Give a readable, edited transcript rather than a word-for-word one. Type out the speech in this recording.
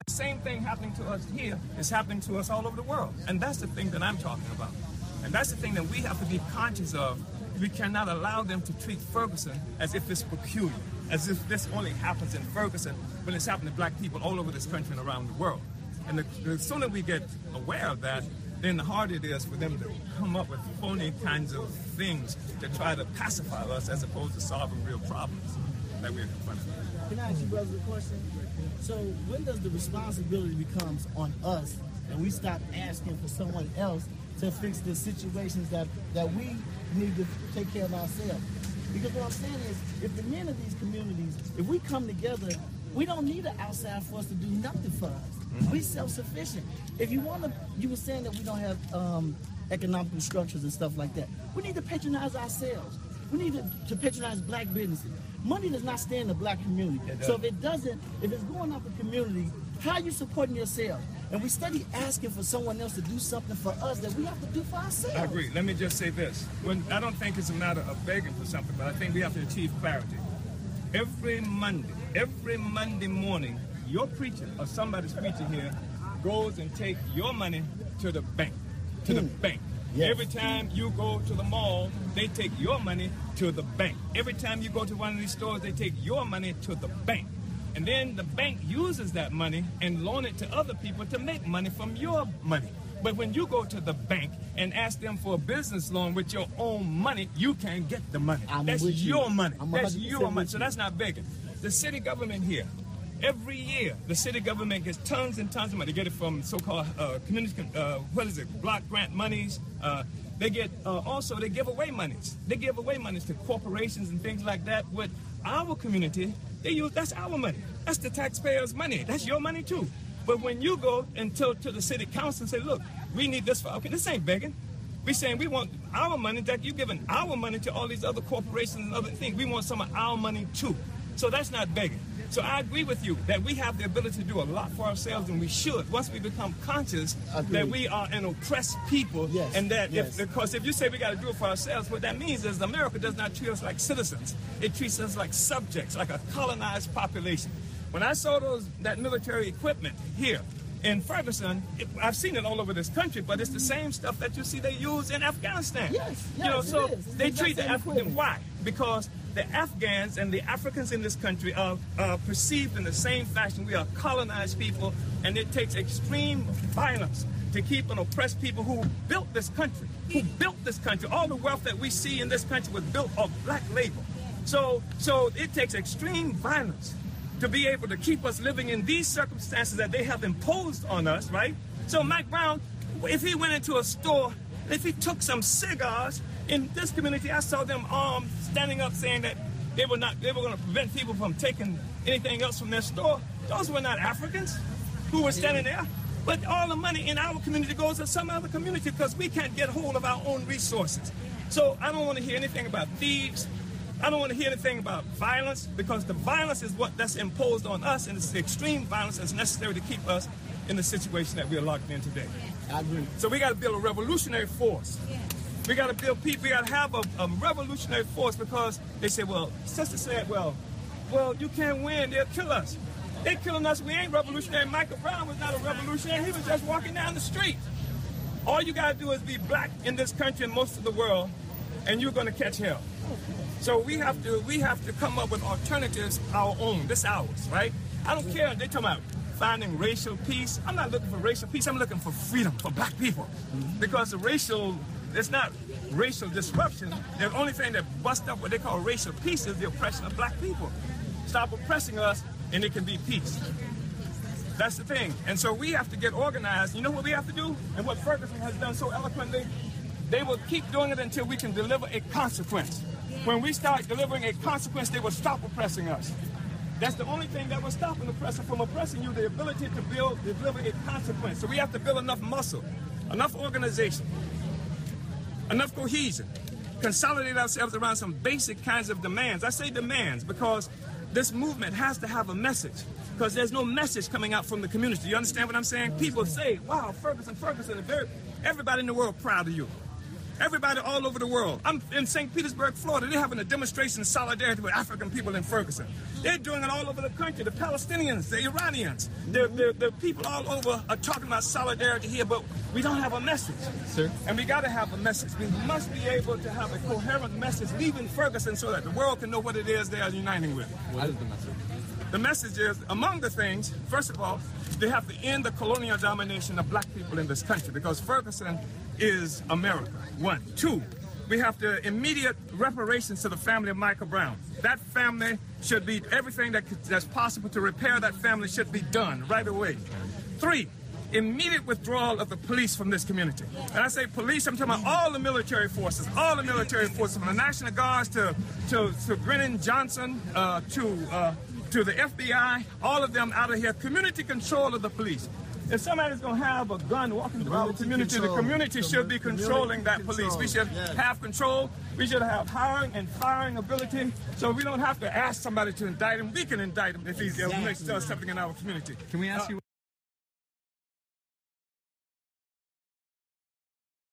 The same thing happening to us here is happening to us all over the world. And that's the thing that I'm talking about. And that's the thing that we have to be conscious of. We cannot allow them to treat Ferguson as if it's peculiar, as if this only happens in Ferguson, when it's happening to black people all over this country and around the world. And the sooner we get aware of that, then the harder it is for them to come up with phony kinds of things to try to pacify us as opposed to solving real problems that we're confronting. Can I ask you brothers a question? So when does the responsibility becomes on us and we stop asking for someone else to fix the situations that we need to take care of ourselves? Because what I'm saying is, if the men of these communities, if we come together, we don't need an outside force to do nothing for us. We're self-sufficient. If you want to, you were saying that we don't have economical structures and stuff like that. We need to patronize ourselves. We need to patronize black businesses. Money does not stay in the black community. So if it doesn't, if it's going out the community, how are you supporting yourself? And we study asking for someone else to do something for us that we have to do for ourselves. I agree. Let me just say this. I don't think it's a matter of begging for something, but I think we have to achieve clarity. Every Monday morning, your preacher or somebody's preacher here goes and take your money to the bank. The bank. Yes. Every time you go to the mall, they take your money to the bank. Every time you go to one of these stores, they take your money to the bank. And then the bank uses that money and loan it to other people to make money from your money. But when you go to the bank and ask them for a business loan with your own money, you can't get the money. That's your money. That's your money. So that's not begging. The city government here, every year, the city government gets tons and tons of money. They get it from so-called community, block grant monies. They get also they give away monies. They give away monies to corporations and things like that. With our community, that's our money. That's the taxpayers' money. That's your money too. But when you go and to the city council and say, look, we need this for, okay, this ain't begging. We're saying we want our money, that you're giving our money to all these other corporations and other things. We want some of our money too. So that's not begging. So I agree with you that we have the ability to do a lot for ourselves, and we should, once we become conscious that we are an oppressed people. Yes. And that because if you say we got to do it for ourselves, what that means is America does not treat us like citizens. It treats us like subjects, like a colonized population. When I saw that military equipment here in Ferguson, I've seen it all over this country, but it's the same stuff that you see they use in Afghanistan. Yes, so they treat the Africans. Why? Because the Afghans and the Africans in this country are perceived in the same fashion. We are colonized people, and it takes extreme violence to keep an oppressed people who built this country. All the wealth that we see in this country was built off black labor. So it takes extreme violence to be able to keep us living in these circumstances that they have imposed on us, right? So Mike Brown, if he went into a store, if he took some cigars, in this community, I saw them standing up saying that they were going to prevent people from taking anything else from their store. Those were not Africans who were standing there. But all the money in our community goes to some other community because we can't get hold of our own resources. So I don't want to hear anything about thieves. I don't want to hear anything about violence, because the violence is that's imposed on us, and it's the extreme violence that's necessary to keep us in the situation that we are locked in today. I agree. So we got to build a revolutionary force. We got to build people. We got to have a revolutionary force, because they say, well, sister said, well, you can't win. They'll kill us. They're killing us. We ain't revolutionary. Michael Brown was not a revolutionary. He was just walking down the street. All you got to do is be black in this country and most of the world, and you're going to catch hell. So we have to come up with alternatives, our own. This ours, right? I don't care. They talking about finding racial peace. I'm not looking for racial peace. I'm looking for freedom for black people, because it's not racial disruption. The only thing that busts up what they call racial peace is the oppression of black people. Stop oppressing us, and it can be peace. That's the thing. And so we have to get organized. You know what we have to do? And what Ferguson has done so eloquently? They will keep doing it until we can deliver a consequence. When we start delivering a consequence, they will stop oppressing us. That's the only thing that will stop an oppressor from oppressing you, the ability to deliver a consequence. So we have to build enough muscle, enough organization, enough cohesion, consolidate ourselves around some basic kinds of demands. I say demands because this movement has to have a message, because there's no message coming out from the community. Do you understand what I'm saying? People say, wow, Ferguson, everybody in the world proud of you. Everybody all over the world. I'm in St. Petersburg, Florida. They're having a demonstration of solidarity with African people in Ferguson. They're doing it all over the country. The Palestinians, the Iranians, the people all over are talking about solidarity here, but we don't have a message. Sir? And we got to have a message. We must be able to have a coherent message leaving Ferguson so that the world can know what it is they are uniting with. What is the message? The message is, among the things, first of all, they have to end the colonial domination of black people in this country, because Ferguson is America, 1. 2, we have to immediate reparations to the family of Michael Brown. That family should be, everything that's possible to repair that family should be done right away. 3, immediate withdrawal of the police from this community. And I say police, I'm talking about all the military forces, from the National Guards to Brennan Johnson, to the FBI, all of them out of here. Community control of the police. If somebody's going to have a gun walking throughout the community, the community should be controlling that police. We should have control. We should have hiring and firing ability, so we don't have to ask somebody to indict him. We can indict him if he does something in our community. Can we ask you?